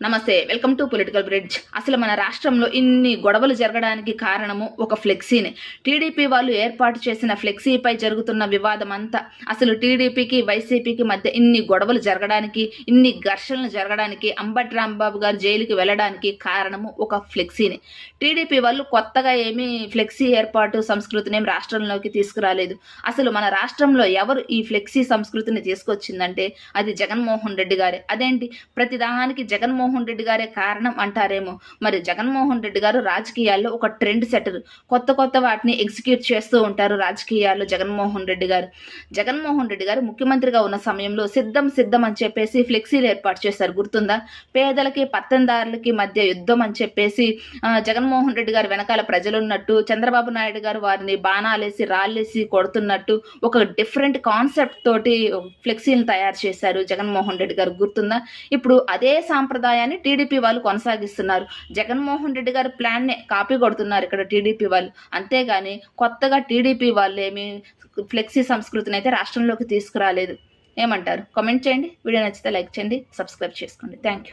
నమస్తే, welcome to political bridge. అసలు మన రాష్ట్రంలో ఇన్ని గొడవలు జరగడానికి కారణము ఒక ఫ్లెక్సీనే. టీడీపీ వాళ్ళు ఏర్పాటు చేసిన ఫ్లెక్సీపై జరుగుతున్న వివాదం అంతా, అసలు టీడీపీకి వైసీపీకి మధ్య ఇన్ని గొడవలు జరగడానికి, ఇన్ని ఘర్షణలు జరగడానికి, అంబటి రాంబాబు గారు జైలుకి వెళ్ళడానికి కారణము ఒక ఫ్లెక్సీనే. టీడీపీ వాళ్ళు కొత్తగా ఏమీ ఫ్లెక్సీ ఏర్పాటు సంస్కృతిని ఏం రాష్ట్రంలోకి తీసుకురాలేదు. అసలు మన రాష్ట్రంలో ఎవరు ఈ ఫ్లెక్సీ సంస్కృతిని తీసుకొచ్చిందంటే అది జగన్మోహన్ రెడ్డి గారే. అదేంటి, ప్రతిదానికి జగన్మోహన్ రెడ్డి గారే కారణం అంటారేమో. మరి జగన్మోహన్ రెడ్డి గారు రాజకీయాల్లో ఒక ట్రెండ్ సెటర్. కొత్త వాటిని ఎగ్జిక్యూట్ చేస్తూ ఉంటారు రాజకీయాల్లో జగన్మోహన్ రెడ్డి గారు. జగన్మోహన్ రెడ్డి గారు ముఖ్యమంత్రిగా ఉన్న సమయంలో సిద్ధం అని చెప్పేసి ఫ్లెక్సీలు ఏర్పాటు చేశారు, గుర్తుందా? పేదలకి పత్తందారులకి మధ్య యుద్ధం అని చెప్పేసి జగన్మోహన్ రెడ్డి గారు వెనకాల ప్రజలున్నట్టు, చంద్రబాబు నాయుడు గారు వారిని బాణాలేసి రాళ్ళేసి కొడుతున్నట్టు ఒక డిఫరెంట్ కాన్సెప్ట్ తోటి ఫ్లెక్సీలను తయారు చేశారు జగన్మోహన్ రెడ్డి గారు, గుర్తుందా? ఇప్పుడు అదే సాంప్రదాయాన్ని టీడీపీ వాళ్ళు కొనసాగిస్తున్నారు. జగన్మోహన్ రెడ్డి గారి ప్లాన్నే కాపీ కొడుతున్నారు ఇక్కడ టీడీపీ వాళ్ళు. అంతేగాని కొత్తగా టీడీపీ వాళ్ళు ఏమి ఫ్లెక్సీ సంస్కృతిని అయితే రాష్ట్రంలోకి తీసుకురాలేదు. ఏమంటారు? కామెంట్ చేయండి. వీడియో నచ్చితే లైక్ చేయండి, సబ్స్క్రైబ్ చేసుకోండి. Thank you.